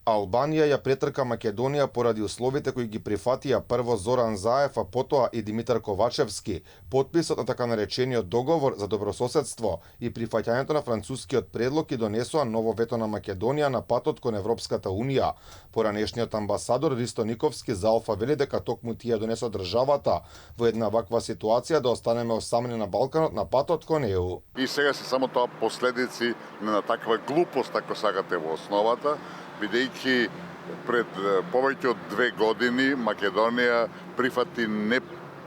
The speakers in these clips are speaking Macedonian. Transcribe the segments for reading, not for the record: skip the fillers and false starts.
Албанија ја претрка Македонија поради условите кои ги прифатија прво Зоран Заев, а потоа и Димитар Ковачевски. Потписот на така наречениот договор за добрососедство и прифаќањето на францускиот предлог и донесоа ново вето на Македонија на патот кон Европската унија. Поранешниот амбасадор Ристо Никовски за Алфа вели дека токму тие донесоа државата во една ваква ситуација да останеме осамени на Балканот на патот кон ЕУ. И сега се само тоа последици на таква глупост, ако сакате, во основата, бидејќи пред повеќе од 2 години Македонија прифати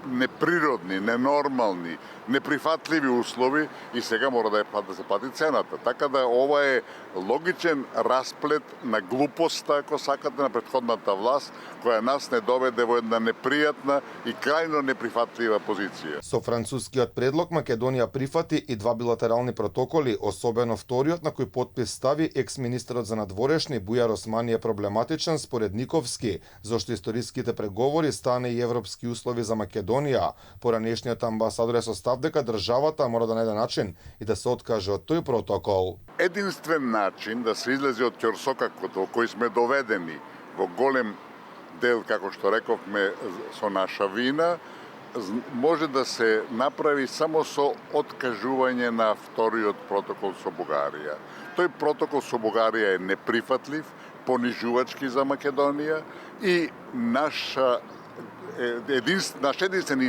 неприродни, ненормални, неприфатливи услови и сега мора да се плати цената. Така да ова е логичен расплет на глупоста, ако сакате, на претходната власт, која нас не доведе во една непријатна и крајно неприфатлива позиција. Со францускиот предлог Македонија прифати и 2 билатерални протоколи, особено вториот на кој подпис стави екс-министерот за надворешни Бујар Османи е проблематичен според Никовски, зашто историските преговори стане и европски услови за Македонија. Поранешниот амбасадор е со став дека државата мора да најде начин и да се откаже од тој протокол. Единствен начин да се излезе од ќорсокакот во кој сме доведени во голем дел, како што рековме, со наша вина, може да се направи само со откажување на вториот протокол со Бугарија. Тој протокол со Бугарија е неприфатлив, понижувачки за Македонија и наш единствен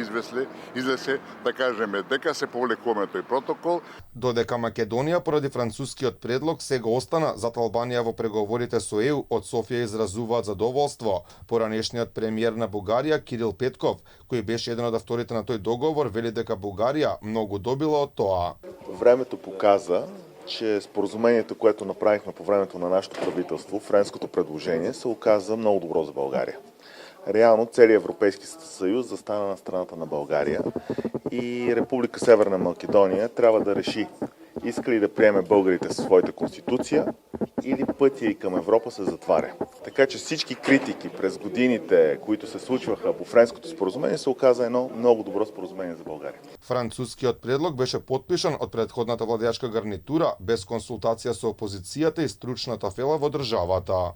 излез да кажеме дека се повлекуваме тој протокол. Додека Македонија поради францускиот предлог сега остана зад Албанија во преговорите со ЕУ, од Софија изразуваат задоволство. Поранешниот премиер на Бугарија Кирил Петков, кој беше еден од авторите на тој договор, вели дека Бугарија многу добила од тоа. Времето показа, че споразумението, което направихме по времето на нашето правителство, френското предложение, се оказа много добро за България. Реално целият Европейски съюз застана на страната на България и Република Северна Македония трябва да реши иска ли да приеме българите със своята конституция или пътя и към Европа се затваря. Така че всички критики през годините, които се случваха по френското споразумение, се оказа едно много добро споразумение за България. Францускиот предлог беше подпишан од претходната владеачка гарнитура без консултација со опозицијата и стручната фела во државата.